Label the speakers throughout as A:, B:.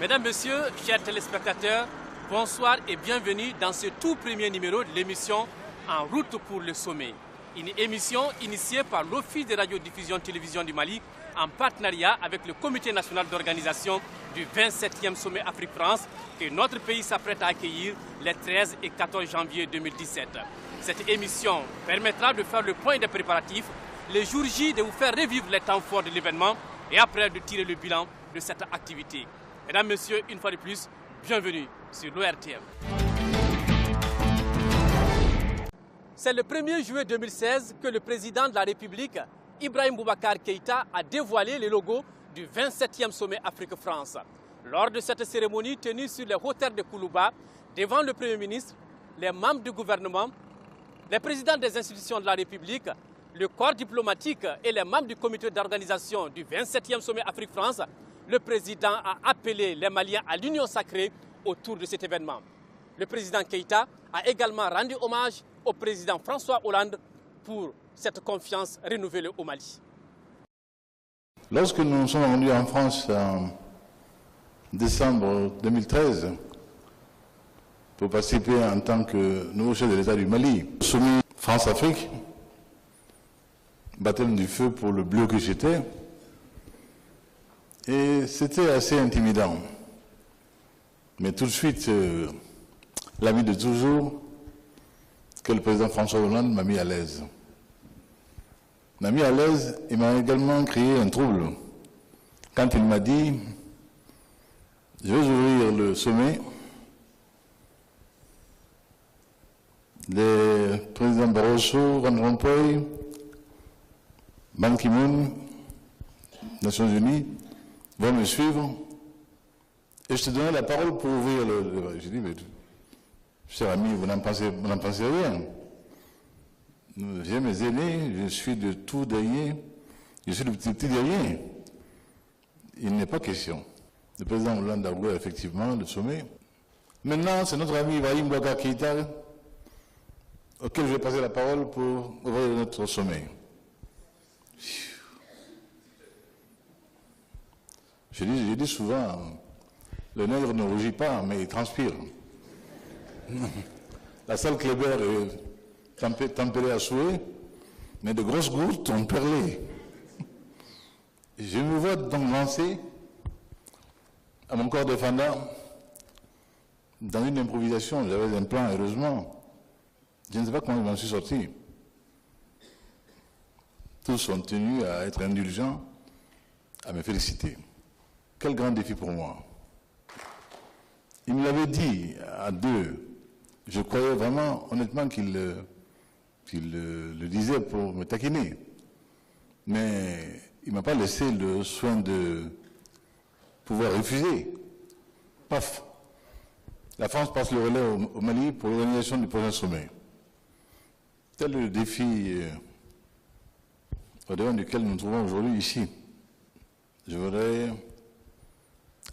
A: Mesdames, Messieurs, chers téléspectateurs, bonsoir et bienvenue dans ce tout premier numéro de l'émission En route pour le sommet. Une émission initiée par l'Office de radiodiffusion télévision du Mali en partenariat avec le Comité national d'organisation du 27e sommet Afrique-France que notre pays s'apprête à accueillir les 13 et 14 janvier 2017. Cette émission permettra de faire le point des préparatifs, les jours J de vous faire revivre les temps forts de l'événement et après de tirer le bilan de cette activité. Mesdames, Messieurs, une fois de plus, bienvenue sur l'ORTM. C'est le 1er juillet 2016 que le président de la République, Ibrahim Boubacar Keïta, a dévoilé le logo du 27e sommet Afrique-France. Lors de cette cérémonie tenue sur les hauteurs de Koulouba, devant le Premier ministre, les membres du gouvernement, les présidents des institutions de la République, le corps diplomatique et les membres du comité d'organisation du 27e sommet Afrique-France, le président a appelé les Maliens à l'union sacrée autour de cet événement. Le président Keïta a également rendu hommage au président François Hollande pour cette confiance renouvelée au Mali.
B: Lorsque nous sommes rendus en France en décembre 2013 pour participer en tant que nouveau chef de l'État du Mali, sommet France-Afrique, baptême du feu pour le bleu que j'étais, et c'était assez intimidant. Mais tout de suite, l'ami de toujours, que le président François Hollande m'a mis à l'aise. M'a mis à l'aise et m'a également créé un trouble. Quand il m'a dit, je vais ouvrir le sommet, les présidents Barroso, Van Rompuy, Ban Ki-moon, Nations Unies, vont me suivre et je te donnais la parole pour ouvrir le débat. J'ai dit, mais cher ami, vous n'en pensez rien. J'ai mes aînés, je suis de tout derrière, je suis le petit derrière. Il n'est pas question. Le président Hollande a ouvert effectivement le sommet. Maintenant, c'est notre ami Ibrahim Boubacar Keïta auquel je vais passer la parole pour ouvrir notre sommet. Je dis souvent, le nègre ne rougit pas, mais il transpire. La salle Kléber est tempérée à souhait, mais de grosses gouttes ont perlé. Je me vois donc lancer à mon corps défendant dans une improvisation. J'avais un plan, heureusement. Je ne sais pas comment je m'en suis sorti. Tous sont tenus à être indulgents, à me féliciter. Quel grand défi pour moi. Il me l'avait dit à deux. Je croyais vraiment, honnêtement, qu'il le disait pour me taquiner. Mais il ne m'a pas laissé le soin de pouvoir refuser. Paf. La France passe le relais au Mali pour l'organisation du prochain sommet. Tel est le défi au-devant duquel nous nous trouvons aujourd'hui ici. Je voudrais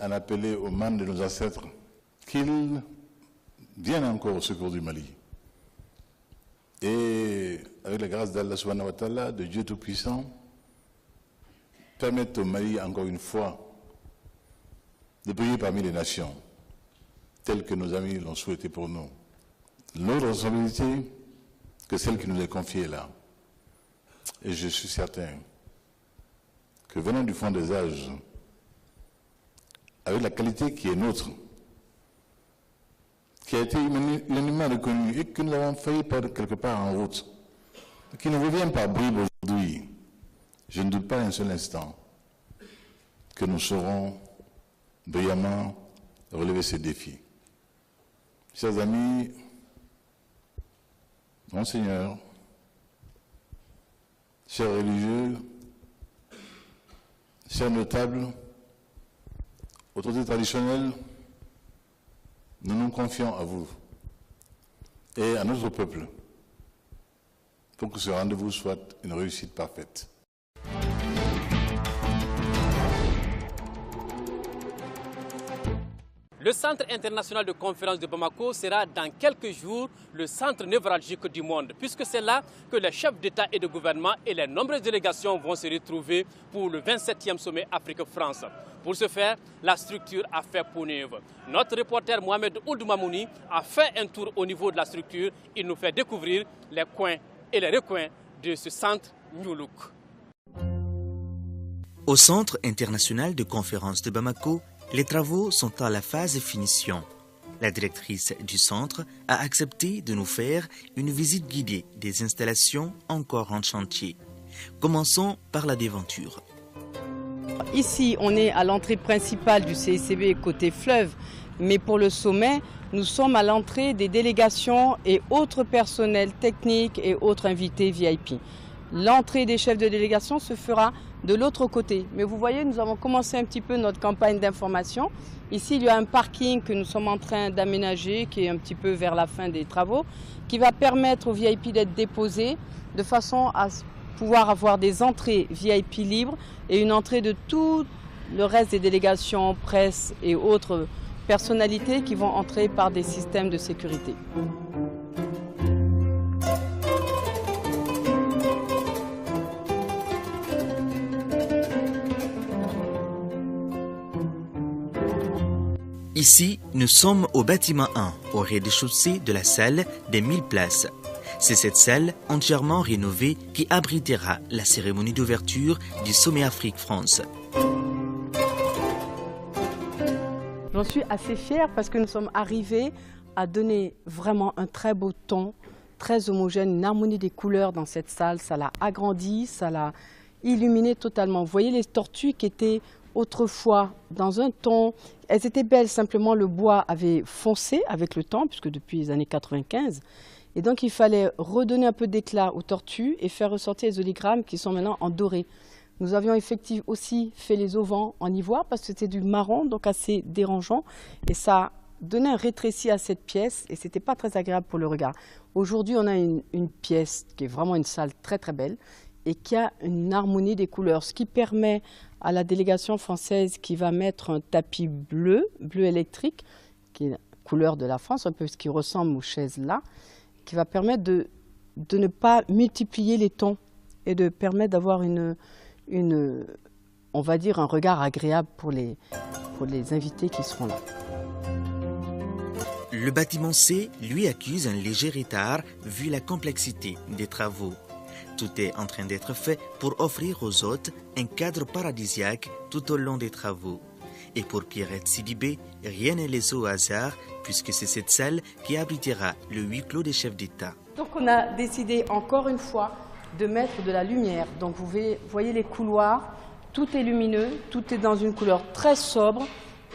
B: en appeler aux membres de nos ancêtres qu'ils viennent encore au secours du Mali. Et avec la grâce d'Allah subhanahu wa ta'ala, de Dieu Tout-Puissant, permettre au Mali encore une fois de briller parmi les nations, telles que nos amis l'ont souhaité pour nous. L'autre responsabilité que celle qui nous est confiée là. Et je suis certain que venant du fond des âges, avec la qualité qui est nôtre, qui a été unanimement reconnue et que nous avons failli perdre quelque part en route, qui nous revient par bribes aujourd'hui, je ne doute pas un seul instant que nous saurons brillamment relever ces défis. Chers amis, Monseigneur, chers religieux, chers notables, autorités traditionnelles, nous nous confions à vous et à notre peuple pour que ce rendez-vous soit une réussite parfaite.
A: Le Le Centre international de conférence de Bamako sera dans quelques jours le centre névralgique du monde, puisque c'est là que les chefs d'État et de gouvernement et les nombreuses délégations vont se retrouver pour le 27e sommet Afrique-France. Pour ce faire, la structure a fait peau neuve. Notre reporter Mohamed Ould Mamouni a fait un tour au niveau de la structure. Il nous fait découvrir les coins et les recoins de ce centre New Look.
C: Au Centre international de conférence de Bamako, les travaux sont à la phase de finition. La directrice du centre a accepté de nous faire une visite guidée des installations encore en chantier. Commençons par la déventure.
D: Ici, on est à l'entrée principale du CICB côté fleuve, mais pour le sommet, nous sommes à l'entrée des délégations et autres personnels techniques et autres invités VIP. L'entrée des chefs de délégation se fera de l'autre côté. Mais vous voyez, nous avons commencé un petit peu notre campagne d'information. Ici, il y a un parking que nous sommes en train d'aménager, qui est un petit peu vers la fin des travaux, qui va permettre aux VIP d'être déposés de façon à pouvoir avoir des entrées VIP libres et une entrée de tout le reste des délégations, presse et autres personnalités qui vont entrer par des systèmes de sécurité.
C: Ici, nous sommes au bâtiment 1, au rez-de-chaussée de la salle des 1000 places. C'est cette salle entièrement rénovée qui abritera la cérémonie d'ouverture du sommet Afrique-France.
D: J'en suis assez fière parce que nous sommes arrivés à donner vraiment un très beau ton, très homogène, une harmonie des couleurs dans cette salle. Ça l'a agrandi, ça l'a illuminé totalement. Vous voyez les tortues qui étaient autrefois dans un ton, elles étaient belles, simplement le bois avait foncé avec le temps, puisque depuis les années 95. Et donc il fallait redonner un peu d'éclat aux tortues et faire ressortir les oligrammes qui sont maintenant en doré. Nous avions effectivement aussi fait les auvents en ivoire parce que c'était du marron, donc assez dérangeant. Et ça donnait un rétréci à cette pièce et ce n'était pas très agréable pour le regard. Aujourd'hui, on a une pièce qui est vraiment une salle très très belle et qui a une harmonie des couleurs, ce qui permet à la délégation française qui va mettre un tapis bleu électrique, qui est la couleur de la France, un peu ce qui ressemble aux chaises là, qui va permettre de ne pas multiplier les tons et de permettre d'avoir on va dire, un regard agréable pour les invités qui seront là.
C: Le bâtiment C, lui, accuse un léger retard vu la complexité des travaux. Tout est en train d'être fait pour offrir aux hôtes un cadre paradisiaque tout au long des travaux. Et pour Pierrette Sidibé, rien n'est laissé au hasard puisque c'est cette salle qui abritera le huis clos des chefs d'État.
D: Donc on a décidé encore une fois de mettre de la lumière. Donc vous voyez les couloirs, tout est lumineux, tout est dans une couleur très sobre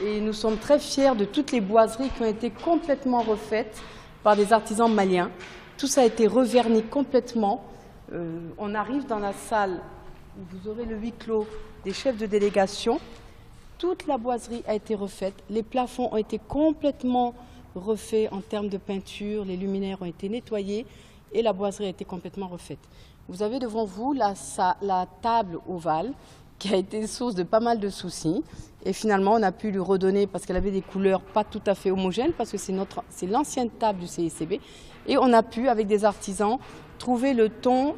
D: et nous sommes très fiers de toutes les boiseries qui ont été complètement refaites par des artisans maliens. Tout ça a été reverni complètement. On arrive dans la salle où vous aurez le huis clos des chefs de délégation. Toute la boiserie a été refaite, les plafonds ont été complètement refaits en termes de peinture, les luminaires ont été nettoyés et la boiserie a été complètement refaite. Vous avez devant vous la table ovale qui a été source de pas mal de soucis et finalement on a pu lui redonner parce qu'elle avait des couleurs pas tout à fait homogènes parce que c'est l'ancienne table du CICB et on a pu avec des artisans trouver le ton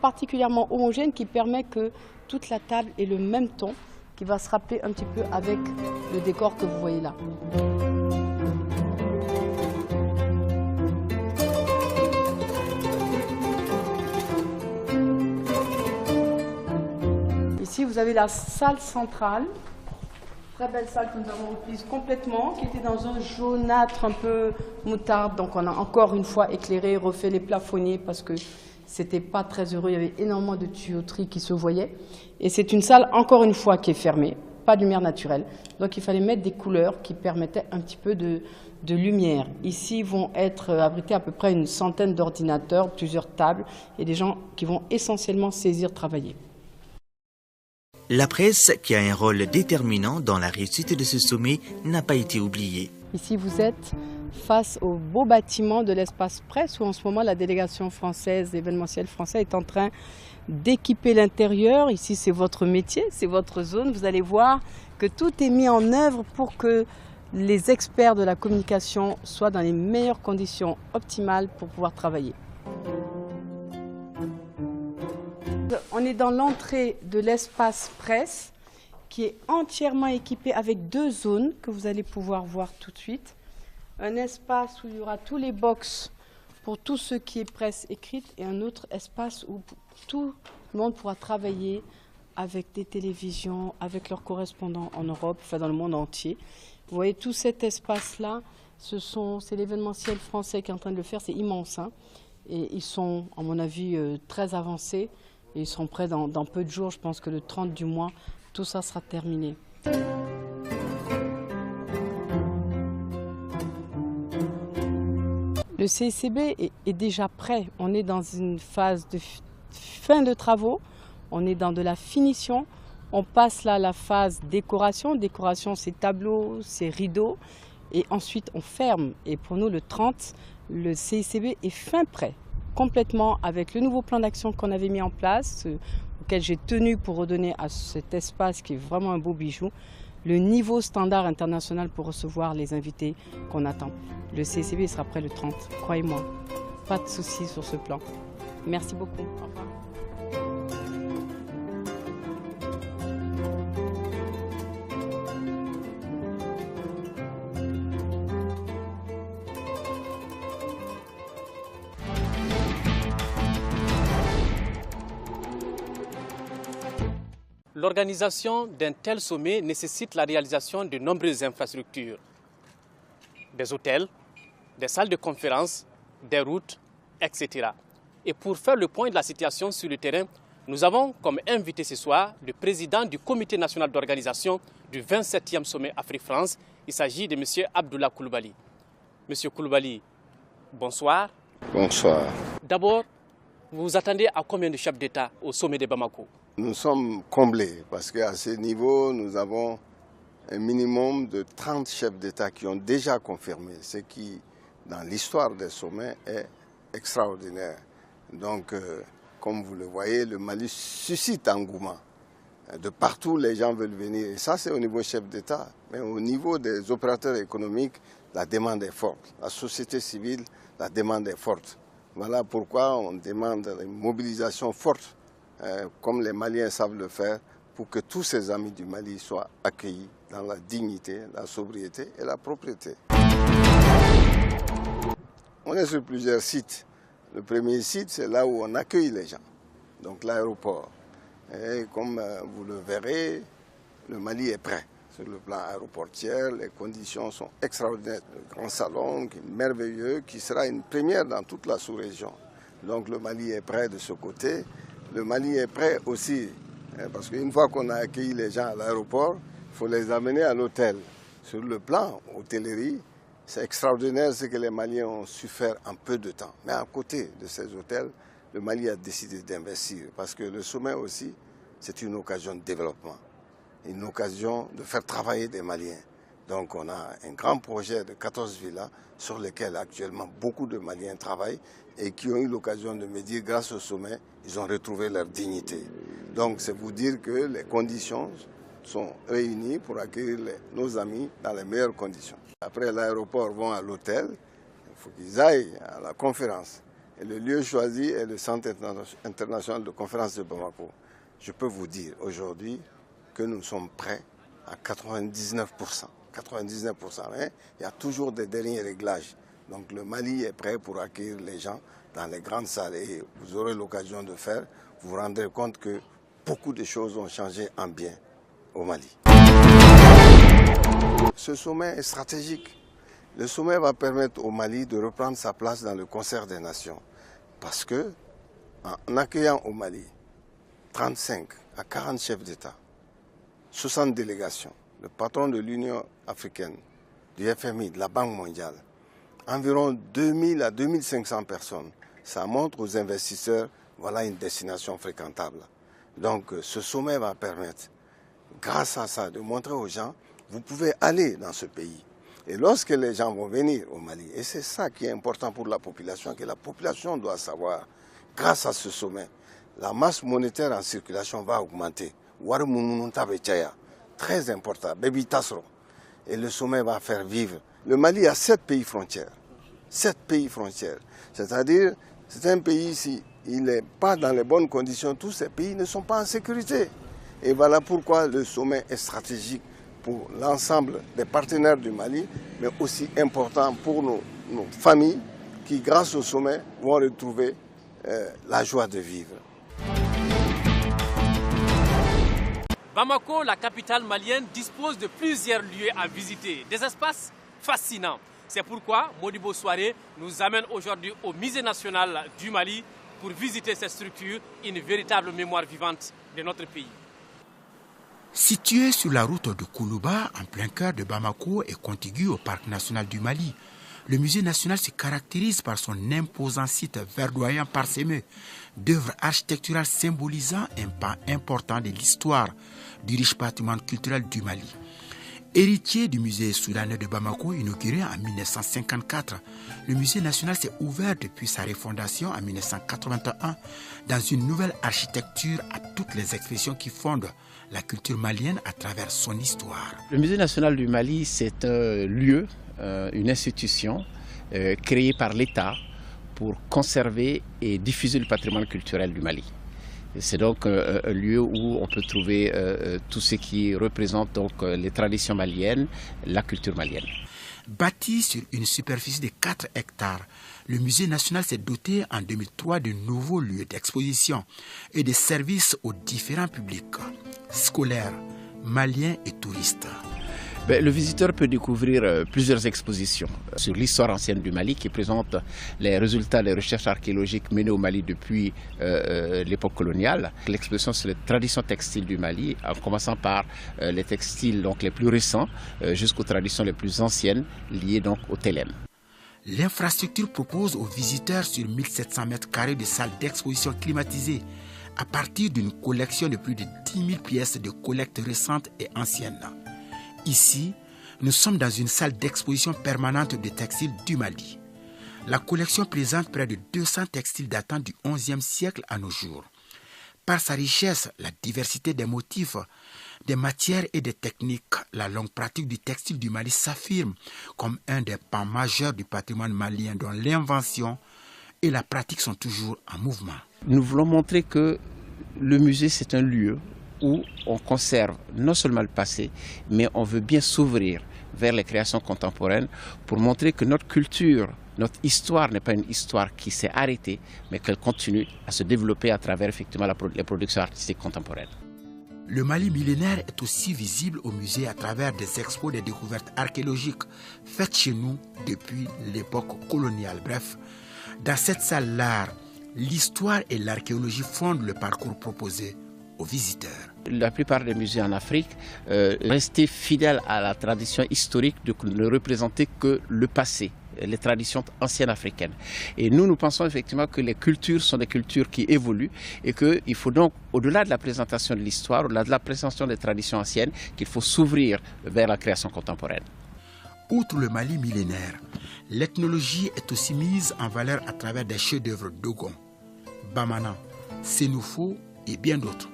D: particulièrement homogène qui permet que toute la table ait le même ton qui va se rappeler un petit peu avec le décor que vous voyez là. Ici, vous avez la salle centrale, très belle salle que nous avons reprise complètement, qui était dans un jaunâtre un peu moutarde. Donc on a encore une fois éclairé, refait les plafonniers parce que c'était pas très heureux, il y avait énormément de tuyauterie qui se voyait. Et c'est une salle, encore une fois, qui est fermée, pas de lumière naturelle. Donc il fallait mettre des couleurs qui permettaient un petit peu de lumière. Ici vont être abrités à peu près une centaine d'ordinateurs, plusieurs tables, et des gens qui vont essentiellement saisir, travailler.
C: La presse, qui a un rôle déterminant dans la réussite de ce sommet, n'a pas été oubliée.
D: Ici, vous êtes face au beau bâtiment de l'espace presse où en ce moment la délégation française, l'événementiel français est en train d'équiper l'intérieur. Ici, c'est votre métier, c'est votre zone. Vous allez voir que tout est mis en œuvre pour que les experts de la communication soient dans les meilleures conditions optimales pour pouvoir travailler. On est dans l'entrée de l'espace presse qui est entièrement équipé avec 2 zones que vous allez pouvoir voir tout de suite. Un espace où il y aura tous les box pour tout ce qui est presse écrite et un autre espace où tout le monde pourra travailler avec des télévisions, avec leurs correspondants en Europe, enfin dans le monde entier. Vous voyez tout cet espace-là, c'est l'événementiel français qui est en train de le faire, c'est immense. Hein, et ils sont, à mon avis, très avancés. Et ils seront prêts dans peu de jours, je pense que le 30 du mois, tout ça sera terminé. Le CICB est déjà prêt. On est dans une phase de fin de travaux, on est dans de la finition. On passe là à la phase décoration. Décoration, c'est tableaux, c'est rideaux. Et ensuite, on ferme. Et pour nous, le 30, le CICB est fin prêt. Complètement avec le nouveau plan d'action qu'on avait mis en place, auquel j'ai tenu pour redonner à cet espace qui est vraiment un beau bijou, le niveau standard international pour recevoir les invités qu'on attend. Le CICB sera prêt le 30, croyez-moi. Pas de soucis sur ce plan. Merci beaucoup. Au revoir.
A: L'organisation d'un tel sommet nécessite la réalisation de nombreuses infrastructures. Des hôtels, des salles de conférence, des routes, etc. Et pour faire le point de la situation sur le terrain, nous avons comme invité ce soir le président du comité national d'organisation du 27e sommet Afrique-France. Il s'agit de M. Abdoulaye Coulibaly. Monsieur Coulibaly, bonsoir.
E: Bonsoir.
A: D'abord, vous vous attendez à combien de chefs d'État au sommet de Bamako?
E: Nous sommes comblés parce qu'à ce niveau, nous avons un minimum de 30 chefs d'État qui ont déjà confirmé, ce qui, dans l'histoire des sommets, est extraordinaire. Donc, comme vous le voyez, le Mali suscite engouement. De partout, les gens veulent venir. Et ça, c'est au niveau chef d'État. Mais au niveau des opérateurs économiques, la demande est forte. La société civile, la demande est forte. Voilà pourquoi on demande une mobilisation forte, comme les Maliens savent le faire, pour que tous ces amis du Mali soient accueillis dans la dignité, la sobriété et la propriété. On est sur plusieurs sites. Le premier site, c'est là où on accueille les gens, donc l'aéroport. Et comme vous le verrez, le Mali est prêt. Sur le plan aéroportier, les conditions sont extraordinaires. Le grand salon qui est merveilleux, qui sera une première dans toute la sous-région. Donc le Mali est prêt de ce côté. Le Mali est prêt aussi, parce qu'une fois qu'on a accueilli les gens à l'aéroport, il faut les amener à l'hôtel. Sur le plan hôtellerie, c'est extraordinaire ce que les Maliens ont su faire en peu de temps. Mais à côté de ces hôtels, le Mali a décidé d'investir, parce que le sommet aussi, c'est une occasion de développement, une occasion de faire travailler des Maliens. Donc on a un grand projet de 14 villas sur lesquelles actuellement beaucoup de Maliens travaillent et qui ont eu l'occasion de me dire, grâce au sommet, ils ont retrouvé leur dignité. Donc c'est vous dire que les conditions sont réunies pour accueillir nos amis dans les meilleures conditions. Après l'aéroport vont à l'hôtel, il faut qu'ils aillent à la conférence. Et le lieu choisi est le Centre international de conférence de Bamako. Je peux vous dire aujourd'hui que nous sommes prêts à 99%. 99%, mais il y a toujours des derniers réglages. Donc le Mali est prêt pour accueillir les gens dans les grandes salles et vous aurez l'occasion de faire. Vous vous rendrez compte que beaucoup de choses ont changé en bien au Mali. Ce sommet est stratégique. Le sommet va permettre au Mali de reprendre sa place dans le concert des nations. Parce que en accueillant au Mali 35 à 40 chefs d'État, 60 délégations, le patron de l'Union africaine, du FMI, de la Banque mondiale, environ 2000 à 2500 personnes. Ça montre aux investisseurs, voilà une destination fréquentable. Donc ce sommet va permettre, grâce à ça, de montrer aux gens, vous pouvez aller dans ce pays. Et lorsque les gens vont venir au Mali, et c'est ça qui est important pour la population, que la population doit savoir, grâce à ce sommet, la masse monétaire en circulation va augmenter. très important, Bébi Tassero. Et le sommet va faire vivre. Le Mali a 7 pays frontières. 7 pays frontières. C'est-à-dire, c'est un pays, s'il n'est pas dans les bonnes conditions, tous ces pays ne sont pas en sécurité. Et voilà pourquoi le sommet est stratégique pour l'ensemble des partenaires du Mali, mais aussi important pour nos familles qui, grâce au sommet, vont retrouver la joie de vivre.
A: Bamako, la capitale malienne, dispose de plusieurs lieux à visiter, des espaces fascinants. C'est pourquoi Modibo Soirée nous amène aujourd'hui au Musée national du Mali pour visiter cette structure, une véritable mémoire vivante de notre pays.
F: Situé sur la route de Koulouba, en plein cœur de Bamako et contigu au Parc national du Mali, le musée national se caractérise par son imposant site verdoyant parsemé d'œuvres architecturales symbolisant un pan important de l'histoire du riche patrimoine culturel du Mali. Héritier du musée soudanais de Bamako, inauguré en 1954, le musée national s'est ouvert depuis sa refondation en 1981 dans une nouvelle architecture à toutes les expressions qui fondent la culture malienne à travers son histoire.
G: Le musée national du Mali, c'est un lieu, une institution créée par l'État pour conserver et diffuser le patrimoine culturel du Mali. C'est donc un lieu où on peut trouver tout ce qui représente donc les traditions maliennes, la culture malienne.
F: Bâti sur une superficie de 4 hectares, le musée national s'est doté en 2003 de nouveaux lieux d'exposition et de services aux différents publics, scolaires, maliens et touristes.
G: Le visiteur peut découvrir plusieurs expositions sur l'histoire ancienne du Mali qui présentent les résultats des recherches archéologiques menées au Mali depuis l'époque coloniale. L'exposition sur les traditions textiles du Mali, en commençant par les textiles donc, les plus récents jusqu'aux traditions les plus anciennes liées donc au Télème.
F: L'infrastructure propose aux visiteurs sur 1700 mètres carrés de salles d'exposition climatisées à partir d'une collection de plus de 10 000 pièces de collecte récentes et anciennes. Ici, nous sommes dans une salle d'exposition permanente de textiles du Mali. La collection présente près de 200 textiles datant du XIe siècle à nos jours. Par sa richesse, la diversité des motifs, des matières et des techniques, la longue pratique du textile du Mali s'affirme comme un des pans majeurs du patrimoine malien dont l'invention et la pratique sont toujours en mouvement.
G: Nous voulons montrer que le musée, c'est un lieu où on conserve non seulement le passé, mais on veut bien s'ouvrir vers les créations contemporaines pour montrer que notre culture, notre histoire n'est pas une histoire qui s'est arrêtée, mais qu'elle continue à se développer à travers effectivement les productions artistiques contemporaines.
F: Le Mali millénaire est aussi visible au musée à travers des expos des découvertes archéologiques faites chez nous depuis l'époque coloniale. Bref, dans cette salle, l'art, l'histoire et l'archéologie fondent le parcours proposé aux visiteurs.
G: La plupart des musées en Afrique restaient fidèles à la tradition historique de ne représenter que le passé, les traditions anciennes africaines. Et nous pensons effectivement que les cultures sont des cultures qui évoluent et qu'il faut donc, au-delà de la présentation de l'histoire, au-delà de la présentation des traditions anciennes, qu'il faut s'ouvrir vers la création contemporaine.
F: Outre le Mali millénaire, l'ethnologie est aussi mise en valeur à travers des chefs-d'œuvre Dogon, Bamana, Sénoufo et bien d'autres.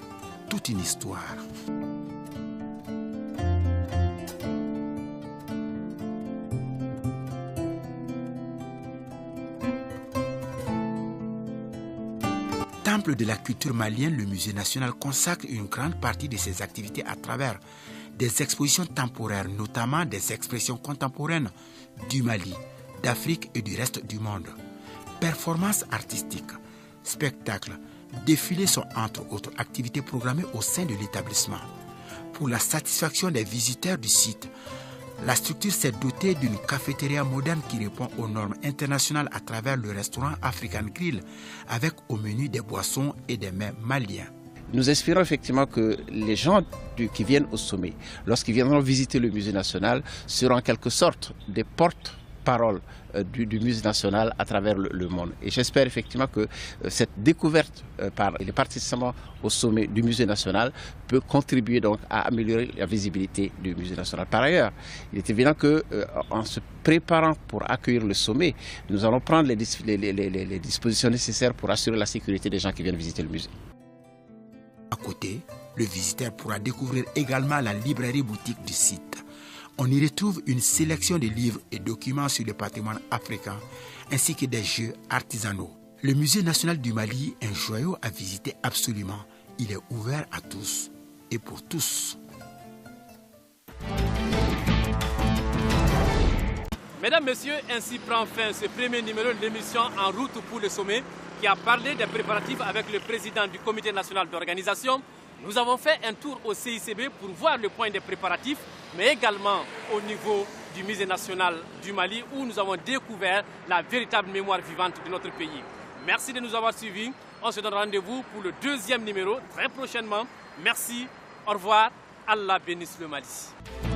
F: Toute une histoire. Temple de la culture malienne, le musée national consacre une grande partie de ses activités à travers des expositions temporaires, notamment des expressions contemporaines du Mali, d'Afrique et du reste du monde. Performances artistiques, spectacles, défilés sont entre autres activités programmées au sein de l'établissement. Pour la satisfaction des visiteurs du site, la structure s'est dotée d'une cafétéria moderne qui répond aux normes internationales à travers le restaurant African Grill avec au menu des boissons et des mets maliens.
G: Nous espérons effectivement que les gens qui viennent au sommet, lorsqu'ils viendront visiter le musée national, seront en quelque sorte des porte-paroles du musée national à travers le monde. Et j'espère effectivement que cette découverte par les participants au sommet du musée national peut contribuer donc à améliorer la visibilité du musée national. Par ailleurs, il est évident qu'en se préparant pour accueillir le sommet, nous allons prendre les dispositions nécessaires pour assurer la sécurité des gens qui viennent visiter le musée.
F: À côté, le visiteur pourra découvrir également la librairie boutique du site. On y retrouve une sélection de livres et documents sur le patrimoine africain, ainsi que des jeux artisanaux. Le Musée national du Mali est un joyau à visiter absolument. Il est ouvert à tous et pour tous.
A: Mesdames, Messieurs, ainsi prend fin ce premier numéro de l'émission En route pour le sommet qui a parlé des préparatifs avec le président du comité national d'organisation. Nous avons fait un tour au CICB pour voir le point des préparatifs, mais également au niveau du musée national du Mali où nous avons découvert la véritable mémoire vivante de notre pays. Merci de nous avoir suivis. On se donne rendez-vous pour le deuxième numéro très prochainement. Merci, au revoir, Allah bénisse le Mali.